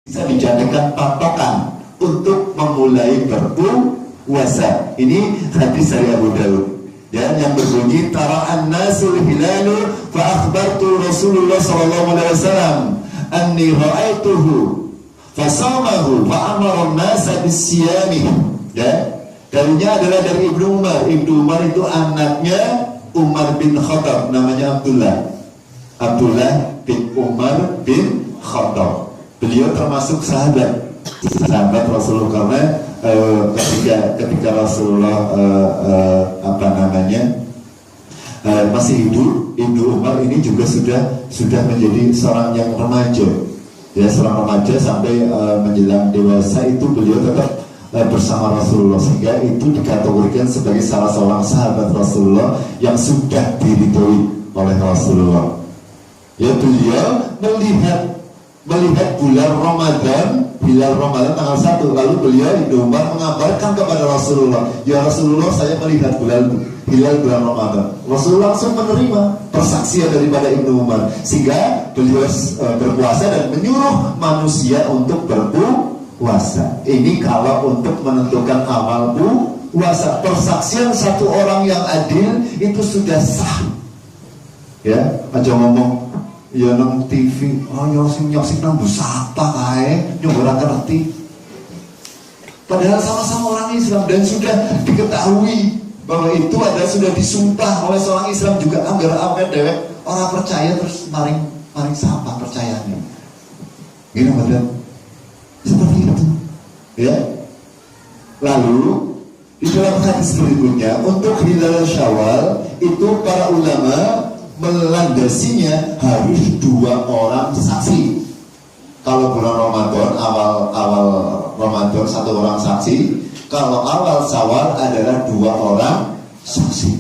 bisa dijadikan patokan untuk memulai berpuasa. Ini hadis dari Abu Daud. Dan yang berbunyi tara'an nasul hilalu fa akhbartu Rasulullah sallallahu alaihi wasallam anni ra'aituhu fa samahu fa amara an-nasa bis-siyami. Ya, darinya adalah dari Ibnu Umar. Ibnu Umar itu anaknya Umar bin Khattab, namanya Abdullah bin Umar bin Khattab. Beliau termasuk sahabat Rasulullah karena ketika Rasulullah masih hidup, Ibnu Umar ini juga sudah menjadi seorang yang remaja, ya, seorang remaja sampai menjelang dewasa itu beliau tetap bersama Rasulullah, sehingga itu dikategorikan sebagai salah seorang sahabat Rasulullah yang sudah diridhoi oleh Rasulullah. Ya, beliau melihat bulan Ramadan tanggal 1, lalu beliau Ibnu Umar mengabarkan kepada Rasulullah, ya Rasulullah, saya melihat hilal bulan Ramadan. Rasulullah langsung menerima persaksian daripada Ibnu Umar, sehingga beliau berpuasa dan menyuruh manusia untuk berpuasa. Ini kalau untuk menentukan amal puasa, persaksian satu orang yang adil itu sudah sah. Ya, aja ngomong ya nang TV, oh nyosing nang busapa kae, nyoba ngerti. Padahal sama-sama orang Islam dan sudah diketahui bahwa itu adalah sudah disumpah oleh seorang Islam juga. Anggar awet dewek orang percaya terus maring sapa percayanya. Gini betul. Seperti itu. Ya. Lalu di dalam hadis berikutnya untuk hilal Syawal itu para ulama melandasinya harus 2 orang saksi. Kalau bulan Ramadan awal Ramadan 1 orang saksi, kalau awal Syawal adalah 2 orang saksi.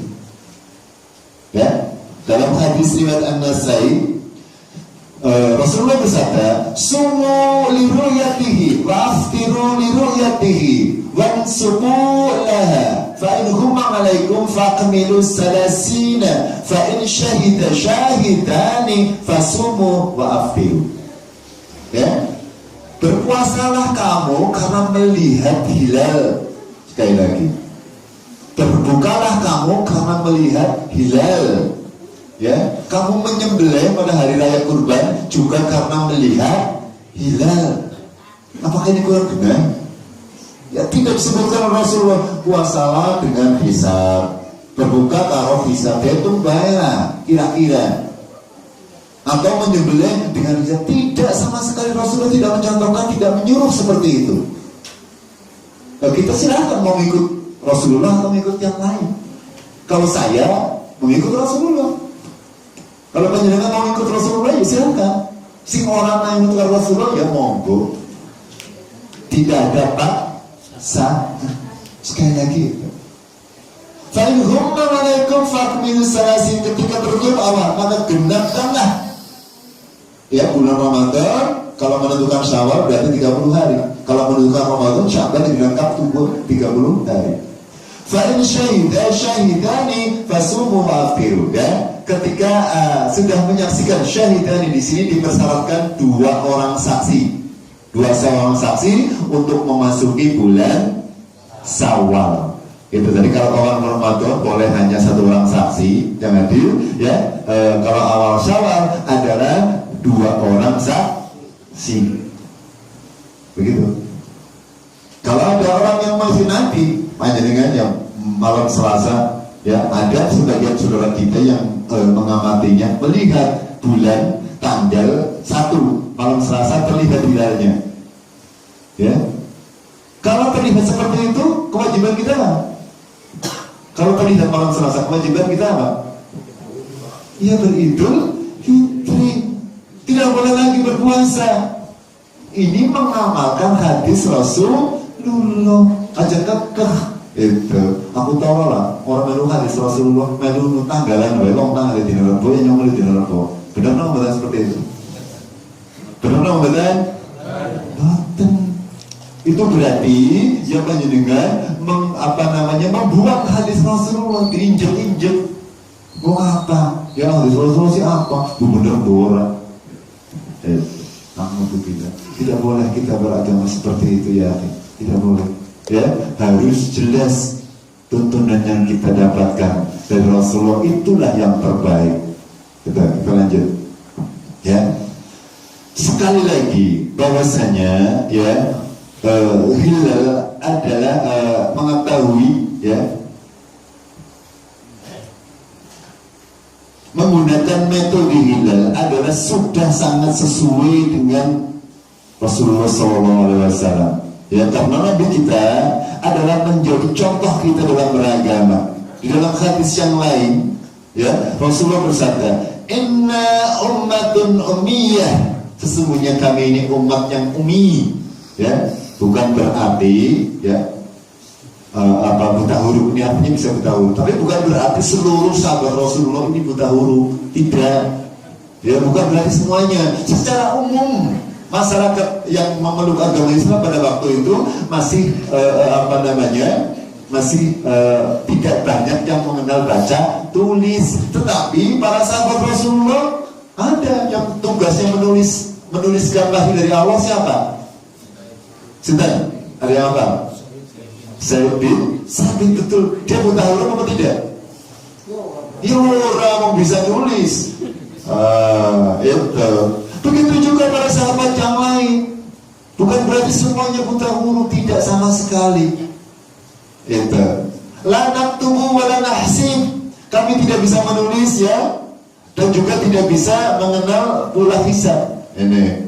Ya, dalam hadis riwayat An-Nasai, Rasulullah bersabda, "Sumu li ru'yatihi wa aftiru li ru'yatihi wa ansumu laha fa in huma 'alaikum faqmilu salasina fa in syahida syahidani fasumu wa aftiru." Ya, berpuasalah kamu karena melihat hilal. Sekali lagi, berbukalah kamu karena melihat hilal. Ya, kamu menyembelih pada hari raya kurban juga karena melihat hilal. Apakah ini kurang benar? Ya, tidak disebutkan Rasulullah. Puasalah dengan hisab, berbuka taruh hisab, itu bayar kira-kira. Atau menyembelih dengan hisab. Tidak, sama sekali Rasulullah tidak mencontohkan, tidak menyuruh seperti itu. Nah, kita silahkan mau ikut Rasulullah atau mengikut yang lain. Kalau saya mengikut Rasulullah, kalau penjenengan mau ikut Rasulullah ya silakan. Sing orang yang ikut Rasulullah ya monggo. Tidak ada paksa. Sekali lagi, fa'in humma alaikum fa'akmilu salasin. Ketika tertutup awal maka genapkanlah. Ya, bulan Ramadan kalau menentukan Syawal berarti 30 hari. Kalau menentukan Ramadan Sya'ban dilengkap tunggu 30 hari. Fa'in syahidani fasumu wa'afiru. Dan ketika sudah menyaksikan syahidani, di sini dipersyaratkan 2 orang saksi. 2 orang saksi untuk memasuki bulan Syawal. Itu tadi kalau orang Ramadan boleh hanya 1 orang saksi, jangan adil ya. Kalau awal Syawal adalah 2 orang saksi. Begitu. Kalau ada orang yang masih nanti, panjenengan yang malam Selasa, ya, ada sebagian saudara kita yang mengamatinya, melihat bulan tanggal 1 malam Selasa terlihat hilalnya. Ya, kalau terlihat seperti itu, kewajiban kita apa? Kalau terlihat malam Selasa, kewajiban kita apa? Ya, beridul fitri. Tidak boleh lagi berpuasa. Ini mengamalkan hadis Rasulullah. Aja kekeh. Itu aku tahu lah orang melu hadis Rasulullah melu tanggalan wae wong tanggal dina Rebo yang nyomel dina Rebo. Benar nggak betul seperti itu? Benar nggak betul? Betul. Itu berarti yang panjenengan membuang hadis Rasulullah, diinjek-injek. Mau apa? Ya hadis Rasulullah sih apa? Bener orang. Alhamdulillah. Tidak boleh kita beragama seperti itu ya. Tidak boleh. Ya, harus jelas tuntunan yang kita dapatkan dari Rasulullah itulah yang terbaik. Kita lanjut. Ya. Sekali lagi bahwasanya ya hilal adalah mengetahui ya menggunakan metode hilal adalah sudah sangat sesuai dengan Rasulullah SAW. Ya, karena Nabi kita adalah menjadi contoh kita dalam beragama. Di dalam hadis yang lain, ya Rasulullah bersabda, "Inna ummatun ummiyah." Sesungguhnya kami ini umat yang ummi, ya, bukan berarti ya buta huruf. Ini artinya bisa buta huruf, tapi bukan berarti seluruh sahabat Rasulullah ini buta huruf. Tidak, ya, bukan berarti semuanya. Secara umum masyarakat yang memeluk agama Islam pada waktu itu masih masih tidak banyak yang mengenal baca tulis. Tetapi para sahabat Rasulullah ada yang tugasnya menulis gambar dari Allah. Siapa? Sinten? Ada yang apa? Zaid bin Sabit, betul. Dia buta huruf apa tidak? Ya, orang bisa tulis. Itu. Begitu juga para sahabat yang lain. Bukan berarti semuanya buta huruf, tidak sama sekali. Itu. La naktubu wa la nahsib. Kami tidak bisa menulis ya, dan juga tidak bisa mengenal pula hisab. Ini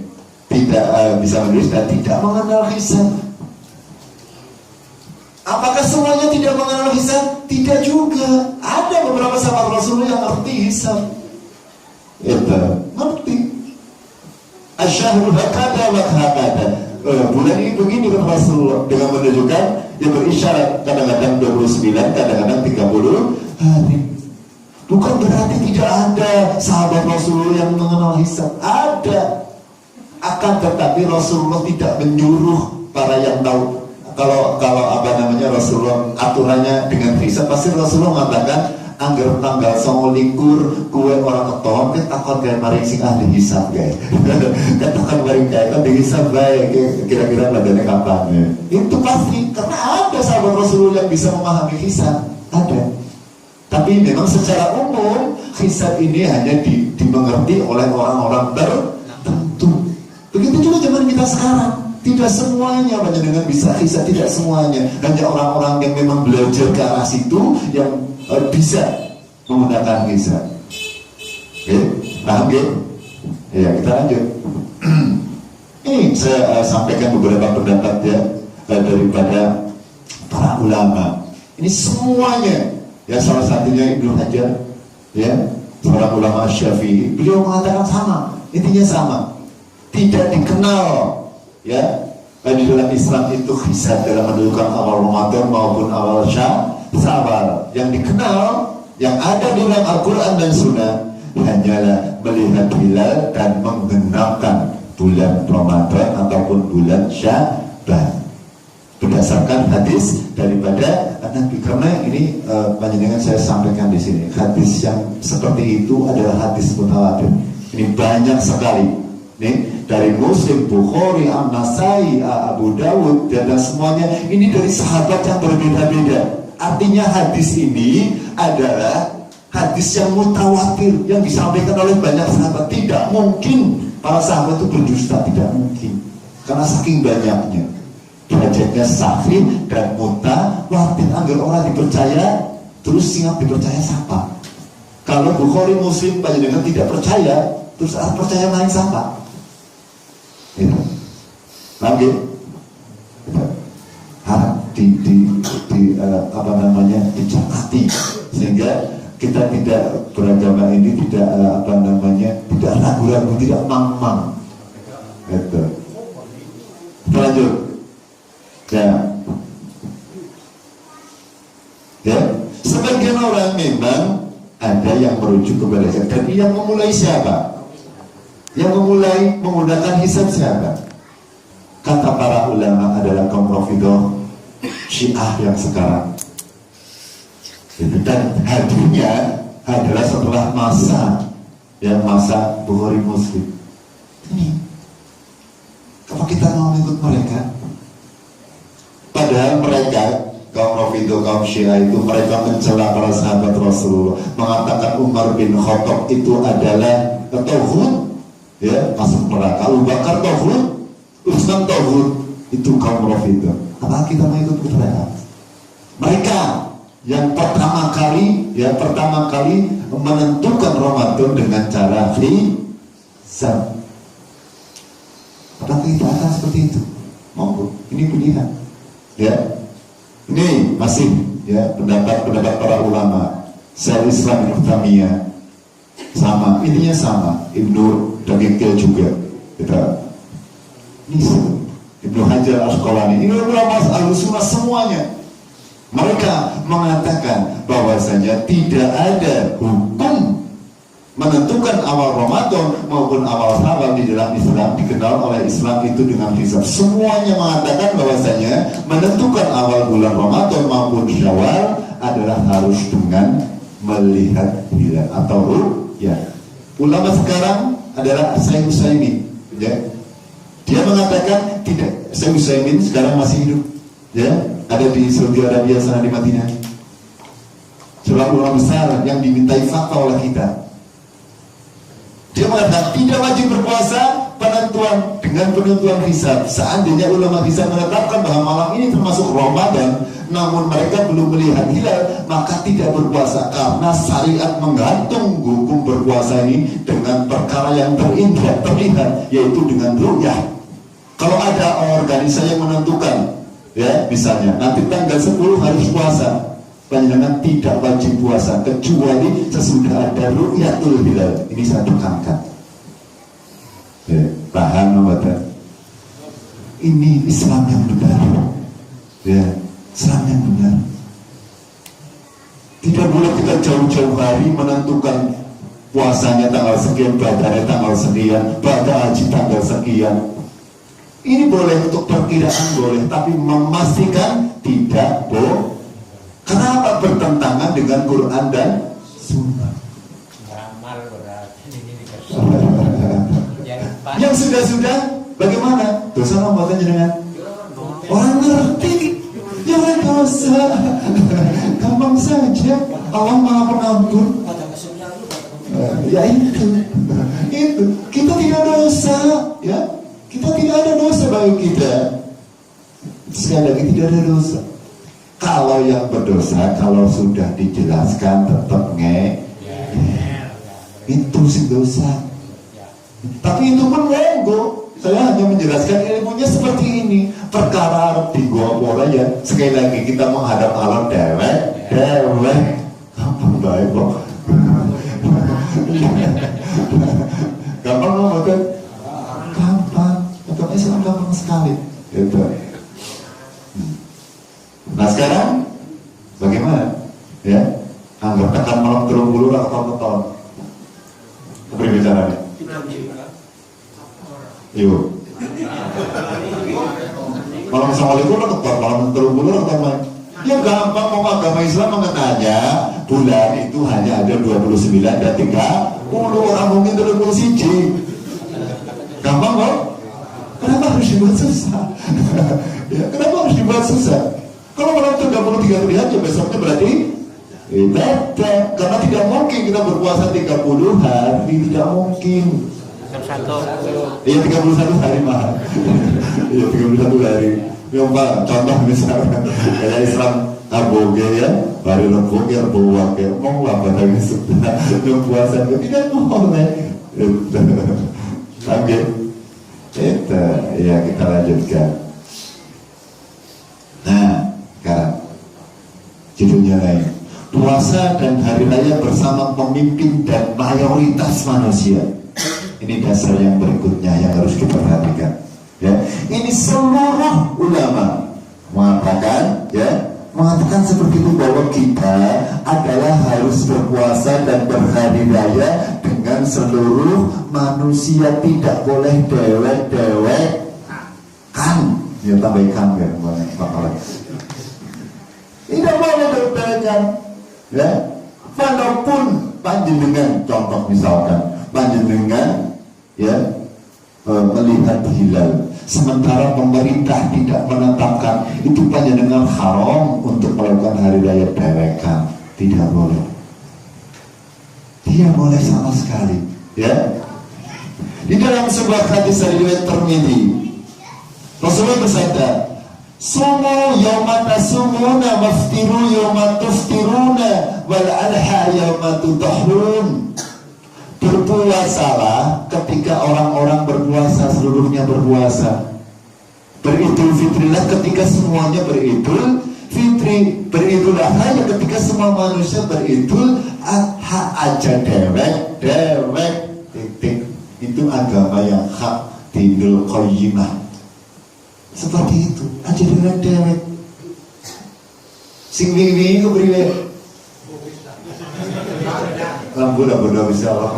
tidak bisa menulis dan tidak mengenal hisab. Apakah semuanya tidak mengenal hisab? Tidak juga. Ada beberapa sahabat Rasulullah yang ngerti hisab. Itu ngerti. Asyahrul hakada wa hakada. Bulan ini begini kan Rasulullah, dengan menunjukkan yang berisyarat kadang-kadang 29, kadang-kadang 30 hari. Bukan berarti tidak ada sahabat Rasulullah yang mengenal hisab. Ada. Akan tetapi Rasulullah tidak menyuruh para yang tahu. Kalau Rasulullah aturannya dengan hisab, pasti Rasulullah mengatakan anggar tanggal 29 kue orang keton kan takon kayak maring sing ahli hisab guys. Kan takon maring kayak kan dihisab baik kira-kira ladane kapan ya. Itu pasti karena ada sahabat Rasulullah yang bisa memahami hisab. Ada. Tapi memang secara umum hisab ini hanya dimengerti oleh orang-orang tertentu. Begitu juga zaman kita sekarang. Tidak semuanya banyak dengan bisa hisab, tidak semuanya. Hanya orang-orang yang memang belajar ke arah situ yang bisa menggunakan hisab. Oke, paham ya? Ya, kita lanjut. Ini saya sampaikan beberapa pendapat ya daripada para ulama. Ini semuanya ya, salah satunya Ibnu Hajar ya, seorang ulama Syafi'i, beliau mengatakan sama, intinya sama. Tidak dikenal ya di dalam Islam itu hisab dalam menentukan awal Ramadan maupun awal Syawal. Yang dikenal, yang ada di dalam Al-Quran dan Sunnah hanyalah melihat hilal dan menggenapkan bulan Ramadan ataupun bulan Sya'ban berdasarkan hadis daripada Nabi. Karena ini panjenengan saya sampaikan di sini, hadis yang seperti itu adalah hadis mutawatir. Ini banyak sekali nih, dari Muslim, Bukhari, An-Nasai, Abu Dawud, dan semuanya ini dari sahabat yang berbeda-beda. Artinya hadis ini adalah hadis yang mutawatir yang disampaikan oleh banyak sahabat. Tidak mungkin para sahabat itu berdusta, tidak mungkin, karena saking banyaknya. Derajatnya sahih dan mutawatir. Agar orang dipercaya, terus siap dipercaya siapa? Kalau Bukhari, Muslim panjenengan tidak percaya, terus percaya main siapa? Itu lagi harap dicermati sehingga kita tidak beragama ini tidak tidak ragu-ragu, tidak mang-mang. Itu. Lanjut ya, sebagian orang memang ada yang merujuk kepada hisab. Dan yang memulai siapa? Yang memulai menggunakan hisab siapa? Kata para ulama adalah kaum Rafidhah Syiah yang sekarang. Dan hadirnya adalah setelah masa Bukhari Muslim. Ini Apa kita mau ikut mereka? Padahal mereka, kaum Rafidhah, kaum Syiah itu, mereka mencela para sahabat Rasulullah, mengatakan Umar bin Khattab itu adalah tauhid, ya, masuk neraka. Abu Bakar tauhid, Utsman tauhid. Itu kaum Rafidhah. Apa kita mau ikut mereka? Mereka yang pertama kali menentukan Ramadan dengan cara hisab. Apakah kita akan seperti itu? Monggo, ini pilihan. Ya, ini masih ya pendapat para ulama. Syaikhul Islam Ibnu Taimiyah sama, intinya sama. Ibnu Daqiq juga. Kita ini Ibnu Hajar Asqalani, ini ulama Ahlussunnah semuanya. Mereka mengatakan bahwasanya tidak ada hukum menentukan awal Ramadan maupun awal Syawal di dalam Islam, dikenal oleh Islam itu dengan hisab. Semuanya mengatakan bahwasanya menentukan awal bulan Ramadan maupun Syawal adalah harus dengan melihat hilal atau ru'yah. Ulama sekarang adalah Syekh Utsaimin, ya. Dia mengatakan tidak. Syekh Utsaimin sekarang masih hidup, ya, ada di Saudi Arabia sana, di Madinah. Seorang ulama besar yang dimintai fatwa oleh kita. Dia mengatakan tidak wajib berpuasa dengan penentuan hisab. Seandainya ulama bisa menetapkan bahwa malam ini termasuk Ramadan, namun mereka belum melihat hilal, maka tidak berpuasa, karena syariat menggantung hukum berpuasa ini dengan perkara yang terlihat, yaitu dengan ru'yah. Kalau ada organisasi yang menentukan, ya, misalnya nanti tanggal 10 harus puasa, panjenengan tidak wajib puasa kecuali sesudah ada ru'yatul hilal. Ini saya tekankan. Ya, paham apa? Ini Islam yang benar. Ya, Islam yang benar. Tidak boleh kita jauh-jauh hari menentukan puasanya tanggal sekian, badanya tanggal sekian, pada haji tanggal sekian. Ini boleh untuk perkiraan boleh, tapi memastikan tidak boleh. Kenapa bertentangan dengan Quran dan Sunnah? Yang sudah-sudah bagaimana? Dosa membuatnya dengan orang ngerti, ya orang dosa. Gampang saja. Allah Maha Pengampun. Ya itu. Kita tidak dosa, ya. Kita tidak ada dosa bagi kita. Sekali lagi tidak ada dosa. Kalau yang berdosa, kalau sudah dijelaskan tetap itu sih dosa. Tapi itu pun monggo. Saya hanya menjelaskan ilmunya seperti ini. Perkara di gua bola ya. Sekali lagi kita menghadap alam dewek. Gampang baik kok. Gampang loh, betul. Gampang. Untuk Islam gampang sekali. Gitu. Nah sekarang bagaimana? Ya, anggap tekan malam turun bulu atau keton. Apa bicaranya? Yuk. Malam assalamualaikum atau keton, malam turun bulu atau keton. Ya gampang, mau agama Islam mengenanya bulan itu hanya ada 29 dan 30, orang mungkin 31. Gampang kok? Kenapa harus dibuat susah? Ya, kenapa harus dibuat susah? Kalau malam 33 aja besoknya berarti beda. Karena tidak mungkin kita berpuasa 30 hari, tidak mungkin. 31. Iya 31 hari mah. Iya 31 hari. Ya Pak, contoh misalnya kayak Islam aboge ya, hari Rebo ya bawa ke mau apa lagi sudah puasa tidak boleh. Oke. Ya kita lanjutkan. Nah, sekarang judulnya lain. Puasa dan hari raya bersama pemimpin dan mayoritas manusia. Ini dasar yang berikutnya yang harus kita perhatikan. Ya, ini seluruh ulama mengatakan, ya, mengatakan seperti itu bahwa kita adalah harus berpuasa dan berhari raya dengan seluruh manusia, tidak boleh dewek-dewek kan. Ya tambahkan kan, tidak boleh dewek-dewekan. Ya, walaupun panjenengan, contoh misalkan panjenengan, ya, melihat hilal, sementara pemerintah tidak menetapkan, itu panjenengan haram untuk melakukan hari raya dewekan. Tidak boleh, tidak boleh sama sekali, ya. Di dalam sebuah hadis riwayat Tirmidzi, Rasulullah bersabda, "Sumu yawma tasumuna waftiru yawma tuftiruna wal adha yawma tudahun." Berpuasalah ketika orang-orang berpuasa, seluruhnya berpuasa. Beridul fitrilah ketika semuanya beridul fitri. Beridul adha ya ketika semua manusia beridul adha aja, dewek titik. Itu agama yang hak, Dinul Qayyimah. Seperti itu aja, dewek sing wingi-wingi kepriwe lampu lah bodoh bisa Allah.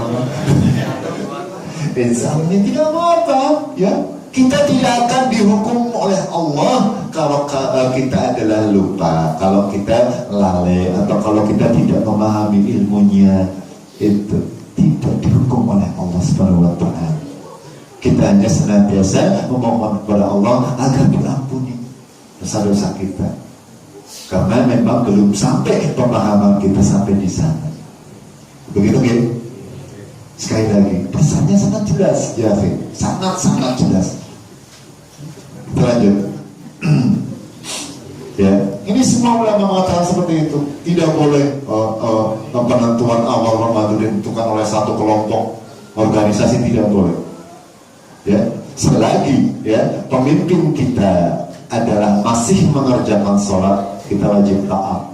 Insyaallah tidak apa-apa, ya. Kita tidak akan dihukum oleh Allah kalau kita adalah lupa, kalau kita lalai, atau kalau kita tidak memahami ilmunya. Itu tidak dihukum oleh Allah Subhanahu wa ta'ala. Kita hanya senantiasa memohon kepada Allah agar diampuni dosa-dosa kita, karena memang belum sampai pemahaman kita sampai di sana. Begitu kan? Sekali lagi, pesannya sangat jelas, ya, sangat jelas. Kita lanjut. Ya, ini semua ulama mengatakan seperti itu. Tidak boleh penentuan awal Ramadan ditentukan oleh satu kelompok organisasi, tidak boleh. Ya, selagi ya pemimpin kita adalah masih mengerjakan sholat, kita wajib taat.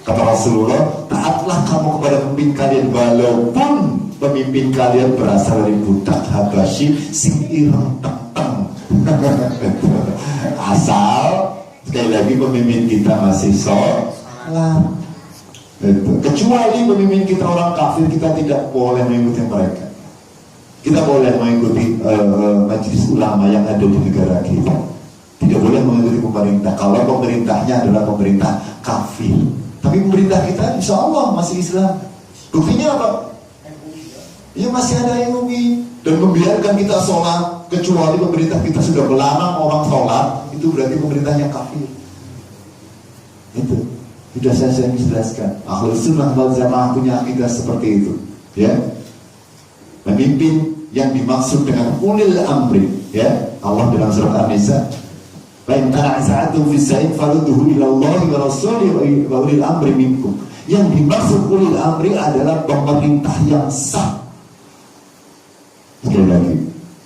Kata Rasulullah, taatlah kamu kepada pemimpin kalian walaupun pemimpin kalian berasal dari budak Habasyi sing ireng teng. Asal sekali lagi pemimpin kita masih sholat. Kecuali pemimpin kita orang kafir, kita tidak boleh mengikuti mereka. Kita boleh mengikuti majelis ulama yang ada di negara kita. Tidak boleh mengikuti pemerintah kalau pemerintahnya adalah pemerintah kafir. Tapi pemerintah kita insya Allah masih Islam. Buktinya apa? Ya masih ada MUI dan membiarkan kita sholat, kecuali pemerintah kita sudah melarang orang sholat, itu berarti pemerintahnya kafir. Itu sudah saya jelaskan. Ahlus Sunnah wal Jamaah punya akidah seperti itu, ya. Pemimpin yang dimaksud dengan ulil amri, ya. Allah dalam surat An-Nisa, "Fa in tanaza'tum fi shay'in farudduhu ila Allah wa rasulihi wa ulil amri minkum." Yang dimaksud ulil amri adalah pemerintah yang sah. Sekali lagi,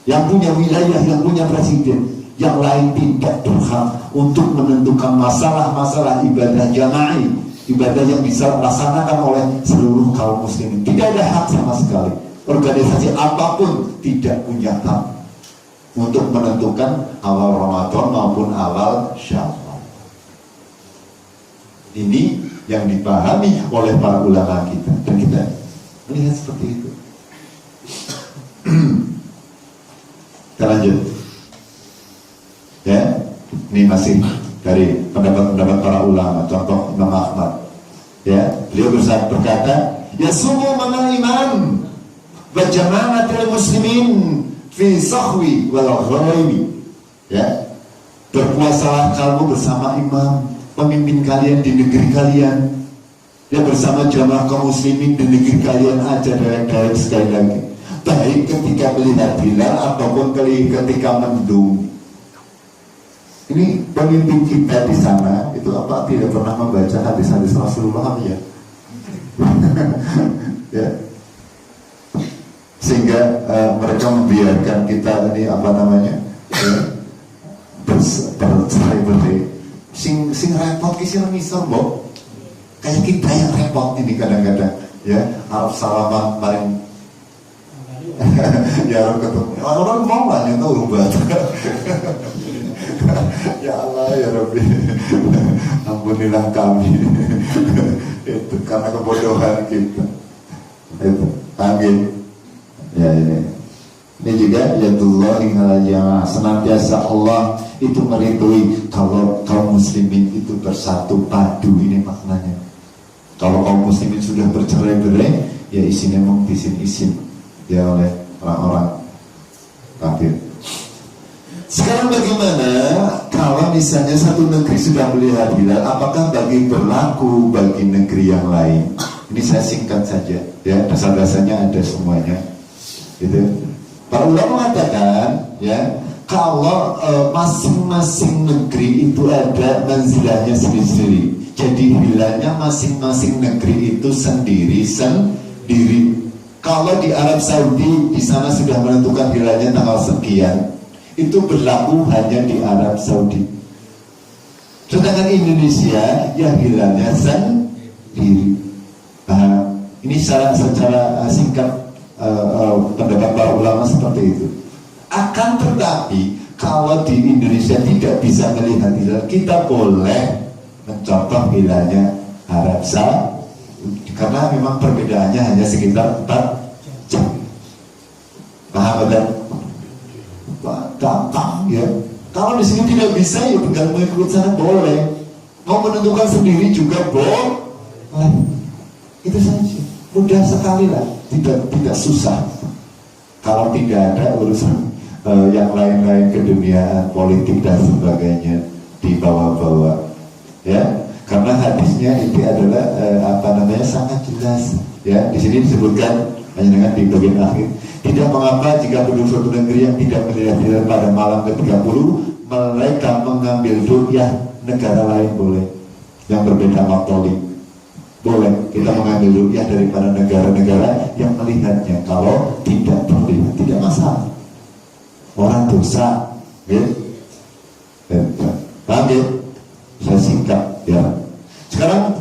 yang punya wilayah, yang punya presiden, yang lain tidak berhak untuk menentukan masalah-masalah ibadah jama'i, ibadah yang bisa dilaksanakan oleh seluruh kaum muslimin. Tidak ada hak sama sekali. Organisasi apapun tidak punya hak untuk menentukan awal Ramadan maupun awal Syawal. Ini yang dipahami oleh para ulama kita, dan kita melihat seperti itu. Kita lanjut, ya. Ini masih dari pendapat-pendapat para ulama. Contoh Imam Ahmad, ya, beliau berkata, "Ya sumu manal iman wa jama'atul muslimin fi sahwi wal ghaibi." Ya, berpuasalah kamu bersama imam, pemimpin kalian di negeri kalian, ya, bersama jamaah kaum muslimin di negeri kalian aja, dari sekali lagi, baik ketika melihat hilal ataupun ketika mendung. Ini pemimpin kita di sana itu apa tidak pernah membaca hadis-hadis Rasulullah, ya? Ya. Sehingga mereka membiarkan kita ini apa namanya, ya, bercerai-berai. Sing repot kisah misal, Mbok. Kayak kita yang repot ini kadang-kadang, ya. Arab salaman paling ya ketemu orang mau lah nyentuh rumah. Ya Allah ya Rabbi, ampunilah kami. Itu karena kebodohan kita. Itu amin. Ya ini juga yadullah yang senantiasa Allah itu meridhoi kalau kaum muslimin itu bersatu padu. Ini maknanya. Kalau kaum muslimin sudah bercerai-berai, ya isinya mung isin ya oleh orang-orang Oke. Sekarang bagaimana kalau misalnya satu negeri sudah melihat hilal, apakah berlaku bagi negeri yang lain? Ini saya singkat saja, ya, dasar-dasarnya ada semuanya. Gitu. Para ulama mengatakan, ya, kalau masing-masing negeri itu ada manzilahnya sendiri-sendiri. Jadi hilalnya masing-masing negeri itu sendiri-sendiri. Kalau di Arab Saudi, di sana sudah menentukan hilalnya tanggal sekian, itu berlaku hanya di Arab Saudi. Sedangkan Indonesia yang hilalnya sendiri. Ini secara singkat pendapat para ulama seperti itu. Akan tetapi kalau di Indonesia tidak bisa melihat hilal, kita boleh mencontoh hilalnya Arab Saudi karena memang perbedaannya hanya sekitar 4 jam. Paham dan gampang ya. Kalau di sini tidak bisa ya tinggal mengikut sana boleh. Mau menentukan sendiri juga boleh. Itu saja. Mudah sekali lah. Tidak susah. Kalau tidak ada urusan yang lain-lain keduniaan politik dan sebagainya dibawa-bawa. Ya. Karena hadisnya itu adalah sangat jelas. Ya. Di sini disebutkan hanya dengan di bagian akhir. Tidak mengapa jika penduduk suatu negeri yang tidak melihat hilal pada malam ke-30 mereka mengambil ru'yah negara lain boleh yang berbeda maktoli. Boleh kita mengambil ru'yah daripada negara-negara yang melihatnya kalau tidak terlihat, tidak masalah. Orang dosa, ya. Paham ya? Saya singkat ya. Sekarang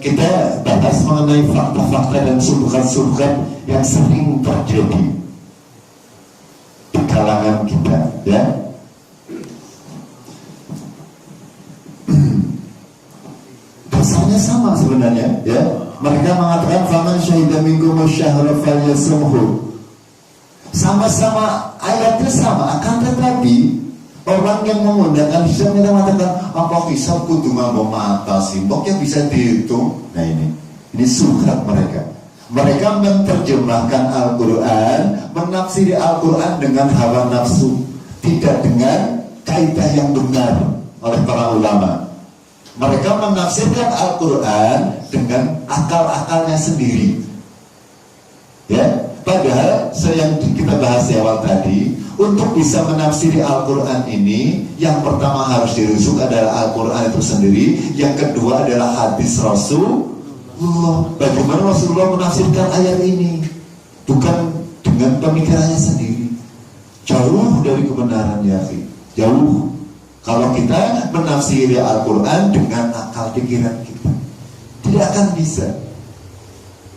kita bahas mengenai fakta-fakta dan subhat-subhat yang sering terjadi di kalangan kita, ya. Dasarnya sama sebenarnya, ya. Mereka mengatakan faman syahida minkum asyhara falyasumhu. Sama-sama ayatnya sama, akan tetapi orang yang menggunakan hisab mereka mengatakan apa hisab kudu ngomong mata simbok yang bisa dihitung. Nah ini subhat mereka. Mereka menerjemahkan Al-Quran, menafsiri Al-Quran dengan hawa nafsu, tidak dengan kaidah yang benar oleh para ulama. Mereka menafsirkan Al-Quran dengan akal-akalnya sendiri. Ya, padahal yang kita bahas di awal tadi, untuk bisa menafsiri Al-Quran ini, yang pertama harus dirusuk adalah Al-Quran itu sendiri, yang kedua adalah hadis Rasul. Bagaimana Rasulullah menafsirkan ayat ini? Bukan dengan pemikirannya sendiri. Jauh dari kebenaran ya, jauh. Kalau kita menafsiri Al-Quran dengan akal pikiran kita, tidak akan bisa.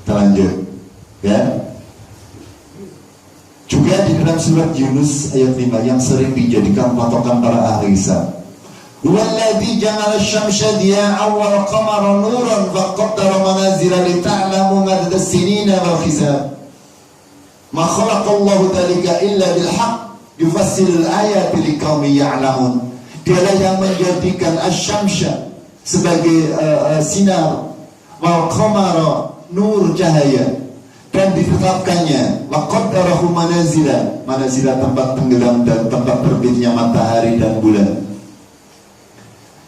Kita lanjut, ya. Juga di dalam surat Yunus ayat 5 yang sering dijadikan patokan para ahli hisab. Walladzi ja'ala asy-syamsa diya'an wal qamara nuran faqaddara manazila li ta'lamu madada as-sinina wal hisab. Ma khalaqallahu dzalika illa bil haqq yufassilul ayati liqaumin ya'lamun. Dialah yang menjadikan asy-syamsa sebagai sinar, wal qamara nur cahaya, dan ditetapkannya wa qaddarahu manazila, manazila tempat tenggelam dan tempat terbitnya matahari dan bulan.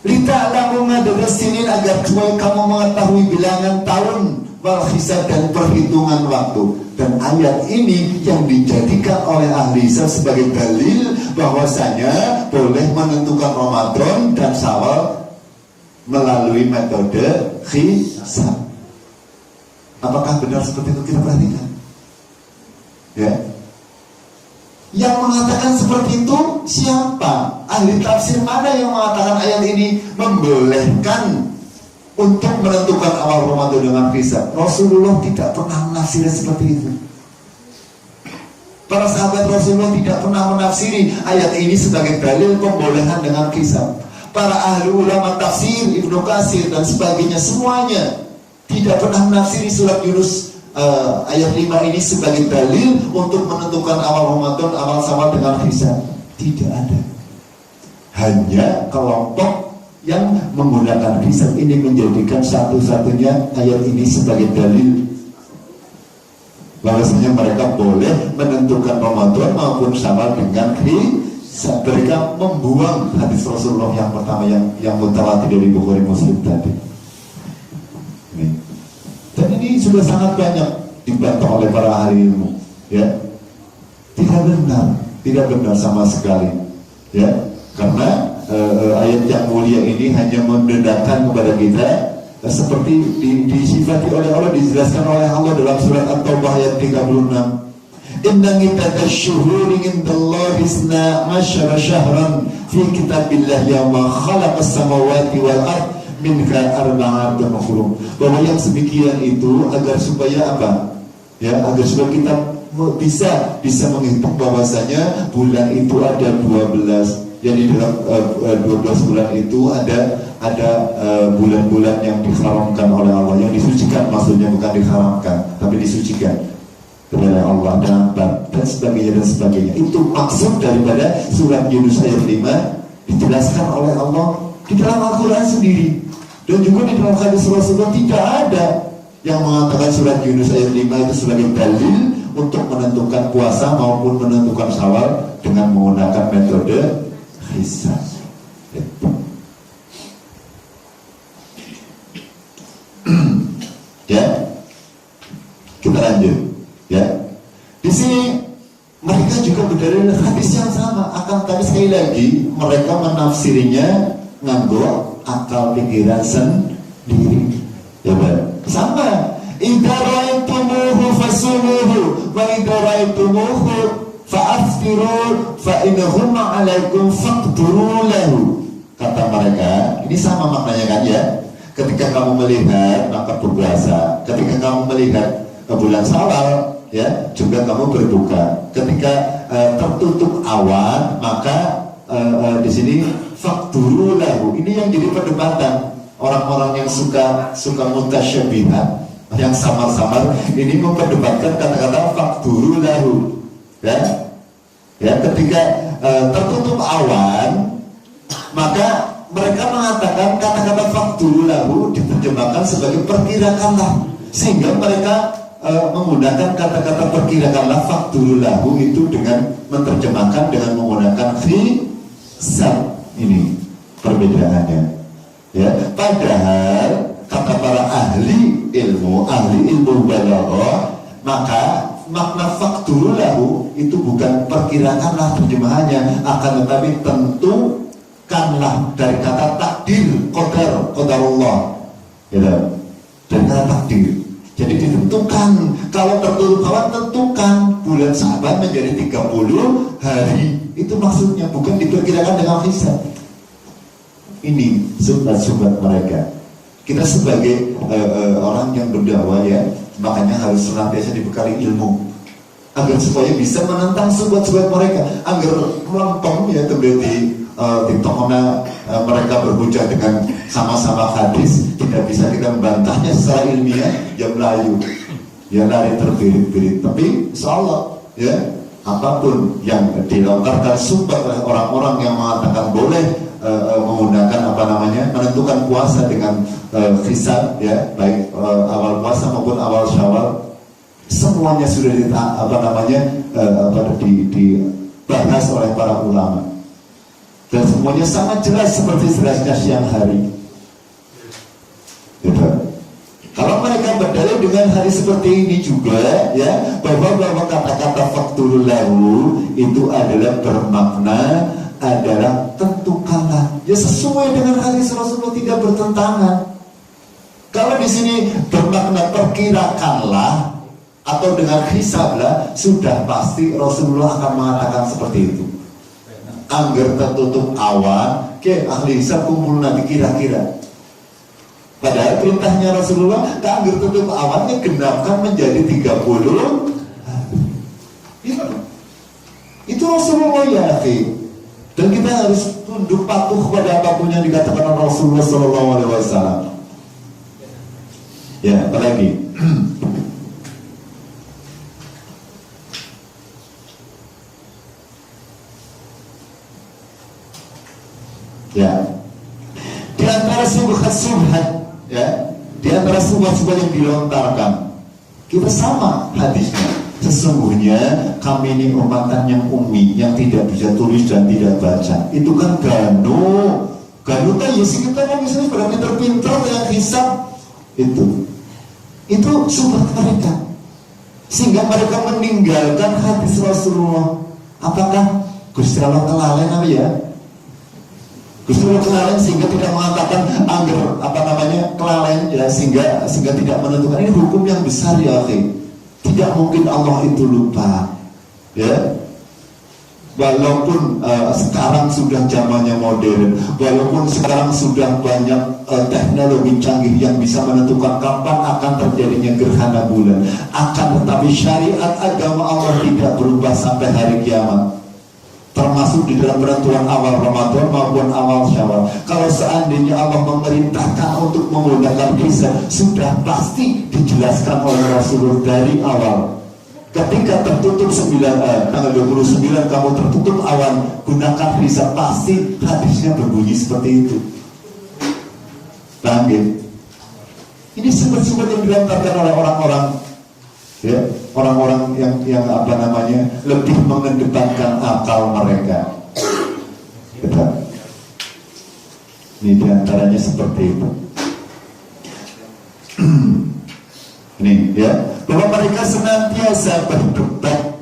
Lita'lamu madada sinin, agar kamu mengetahui bilangan tahun, wal hisab, dan perhitungan waktu. Dan ayat ini yang dijadikan oleh ahli hisab sebagai dalil bahwasanya boleh menentukan Ramadan dan Syawal melalui metode hisab. Apakah benar seperti itu? Kita perhatikan, ya. Yang mengatakan seperti itu siapa? Ahli tafsir mana yang mengatakan ayat ini membolehkan untuk menentukan awal Ramadan dengan hisab? Rasulullah tidak pernah menafsirnya seperti itu. Para sahabat Rasulullah tidak pernah menafsiri ayat ini sebagai dalil pembolehan dengan hisab. Para ahli ulama tafsir, Ibnu Katsir dan sebagainya, semuanya tidak pernah menafsiri surat Yunus ayat 5 ini sebagai dalil untuk menentukan awal Ramadan, awal Syawal dengan hisab. Tidak ada. Hanya kelompok yang menggunakan hisab ini menjadikan satu-satunya ayat ini sebagai dalil. bahwasanya mereka boleh menentukan Ramadan maupun Syawal dengan hisab. Mereka membuang hadis Rasulullah yang pertama yang mutawatir dari Bukhari Muslim tadi. Ini. Dan ini sudah sangat banyak dibantah oleh para ahli ilmu, ya. Tidak benar sama sekali, ya. Karena ayat yang mulia ini hanya menandakan kepada kita seperti disifati oleh Allah, dijelaskan oleh Allah dalam surat At-Taubah ayat 36. Inna iddatash syuhuri indallahi 12 syahran fi kitabillah yawma khalaqas samawati wal ard minha arba'atun hurum. Bahwa yang demikian itu agar supaya apa? Ya, agar supaya kita bisa menghitung bahwasanya bulan itu ada 12. Yang di dalam 12 bulan itu ada bulan-bulan yang diharamkan oleh Allah, yang disucikan, maksudnya bukan diharamkan tapi disucikan oleh Allah, dan sebagainya. Itu maksud daripada surat Yunus ayat 5 dijelaskan oleh Allah di dalam Al-Quran sendiri, dan juga di dalam hadis Rasulullah. Tidak ada yang mengatakan surat Yunus ayat 5 itu sebagai dalil untuk menentukan puasa maupun menentukan Syawal dengan menggunakan metode hisab. Ya, kita lanjut. Ya, di sini mereka juga berdalil hadis yang sama, akan tapi sekali lagi mereka menafsirinya nganggo akal pikiran sendiri. Ya benar. Sama. Idza ra'aytumuhu fasumuhu wa idza ra'aytumuhu fa'aftiru fa innahum 'alaikum faqduru lahu. Kata mereka, ini sama maknanya kan ya. Ketika kamu melihat maka berpuasa. Ketika kamu melihat bulan Syawal, ya, juga kamu berbuka. Ketika tertutup awan, maka di sini faqduru lahu. Ini yang jadi perdebatan orang-orang yang suka mutasyabihat, yang samar-samar, ini memperdebatkan kata-kata faqduru lahu. Ya, ketika tertutup awan, maka mereka mengatakan kata-kata faqduru lahu diterjemahkan sebagai perkirakanlah, sehingga mereka menggunakan kata-kata perkirakanlah faqduru lahu itu dengan menerjemahkan dengan menggunakan hisab. Ini perbedaannya, ya. Padahal kata para ahli ilmu balaghah, maka makna faqduru lahu itu bukan perkirakanlah terjemahannya, akan tetapi tentukanlah, dari kata takdir, qadarullah, ya, dari kata takdir. Jadi ditentukan, kalau tertutup awan tentukan bulan Sya'ban menjadi 30 hari, itu maksudnya, bukan diperkirakan dengan hisab. Ini subhat mereka. Kita sebagai orang yang berdakwah, ya, makanya harus senantiasa dibekali ilmu agar supaya bisa menentang subhat-subhat mereka, agar melempem, ya, terjadi TikToknya mereka berhujah dengan sama-sama hadis, tidak bisa kita membantahnya secara ilmiah, ya melayu, ya lari terbirit-birit. Tapi insyaallah, ya, apapun yang dilontarkan sumber oleh orang-orang yang mengatakan boleh menggunakan menentukan puasa dengan hisab, ya, baik awal puasa maupun awal Syawal, semuanya sudah dibahas oleh para ulama. Dan semuanya sangat jelas seperti jelasnya siang hari. Gitu. Kalau mereka berdalil dengan hari seperti ini juga, ya, bahwa kata-kata faqduru lahu itu adalah bermakna adalah tentukanlah, ya, sesuai dengan hadis Rasulullah, tidak bertentangan. Kalau di sini bermakna perkirakanlah atau dengan hisablah, sudah pasti Rasulullah akan mengatakan seperti itu. Angger tertutup awan, ke ahli hisab kumpul nanti kira-kira. Padahal perintahnya Rasulullah, angger tertutup awannya genapkan menjadi 30. Itu Rasulullah, ya, akhi. Dan kita harus tunduk patuh pada apapun yang dikatakan Rasulullah SAW. Ya, apalagi? Ya, di antara subhat, ya, di antara subhat yang dilontarkan, Kita sama hadisnya. Sesungguhnya kami ini umatan yang ummi, yang tidak bisa tulis dan tidak baca. Itu kan gano kan ya sih, kita kan misalnya berarti terpintar yang hisab. Itu sumber mereka, sehingga mereka meninggalkan hadis Rasulullah. Apakah Gusti Allah kelalaian apa ya? Gusti Allah kelalaian sehingga tidak mengatakan agar kelalaian ya, sehingga tidak menentukan. Ini hukum yang besar ya, akhi. Tidak mungkin Allah itu lupa, ya. Walaupun sekarang sudah zamannya modern, walaupun sekarang sudah banyak teknologi canggih yang bisa menentukan kapan akan terjadinya gerhana bulan, akan tetapi syariat agama Allah tidak berubah sampai hari kiamat, termasuk di dalam penentuan awal Ramadan maupun awal Syawal. Kalau seandainya Allah memerintahkan untuk menggunakan hisab, sudah pasti dijelaskan oleh Rasulullah dari awal. Ketika tertutup tanggal 29 kamu tertutup awan, gunakan hisab, pasti hadisnya berbunyi seperti itu. Paham ya? Ini sumber-sumber yang dilantarkan oleh orang-orang, ya, orang-orang yang lebih mengedepankan akal mereka. Betul. Ini diantaranya seperti itu. Ini ya, bahwa mereka senantiasa berdebat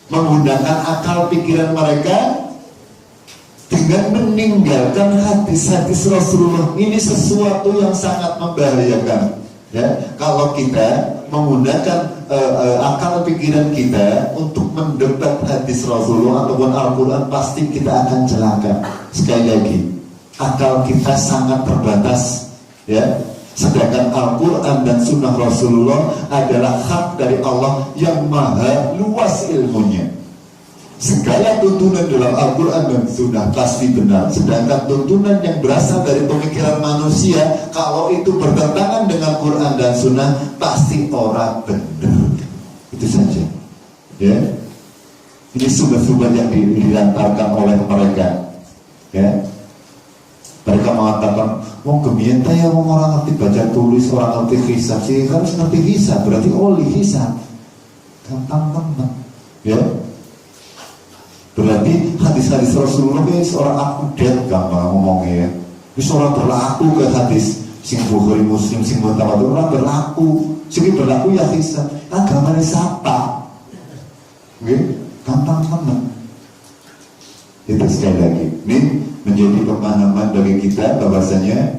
menggunakan akal pikiran mereka dengan meninggalkan hadis-hadis Rasulullah. Ini sesuatu yang sangat membahayakan, ya. Kalau kita menggunakan akal pikiran kita untuk mendebat hadis Rasulullah ataupun Al-Quran, pasti kita akan celaka. Sekali lagi, akal kita sangat terbatas, ya. Sedangkan Al-Quran dan Sunnah Rasulullah adalah hak dari Allah yang maha luas ilmunya. Segala tuntunan dalam Al-Quran dan Sunnah pasti benar. Sedangkan tuntunan yang berasal dari pemikiran manusia, kalau itu bertentangan dengan Quran dan Sunnah, pasti orang benar. Itu saja, ya. Ini sumber-sumber yang dilantarkan oleh mereka, ya. Mereka mengatakan, gemian ya, orang ngerti baca tulis, orang ngerti hisab sih, harus ngerti hisab, berarti hisab. Gampang banget, ya. Berarti hadis-hadis Rasulullah ini seorang akudat, gampang ngomongnya, ya. Ini seorang berlaku ke hadis sing Bukhari Muslim, sing Mutawatir, orang berlaku, sing berlaku ya hisab. Agamanya siapa? Oke, gampang banget. Itu sekali lagi. Ini menjadi pemahaman bagi kita bahwasanya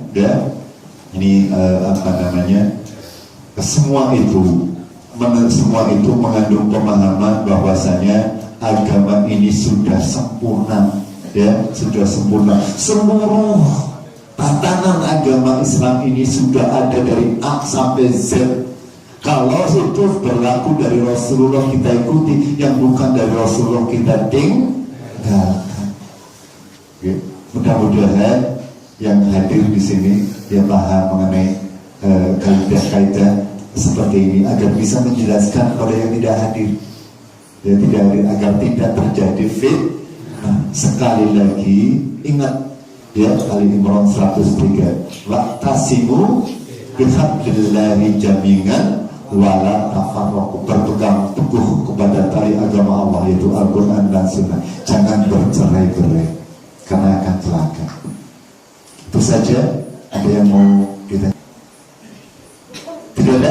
ini semua itu mengandung pemahaman bahwasanya agama ini sudah sempurna, ya, sudah sempurna. Seluruh tatanan agama Islam ini sudah ada dari A sampai Z. Kalau itu berlaku dari Rasulullah kita ikuti, yang bukan dari Rasulullah kita tinggalkan. Mudah-mudahan yang hadir di sini dia paham mengenai kaidah-kaidah seperti ini agar bisa menjelaskan kepada yang tidak hadir, ya, tidak hadir, agar tidak terjadi fitnah. Sekali lagi ingat, ya, Ali Imran 103, waqtasimu bihablillahi jami'an wala tafarraqu.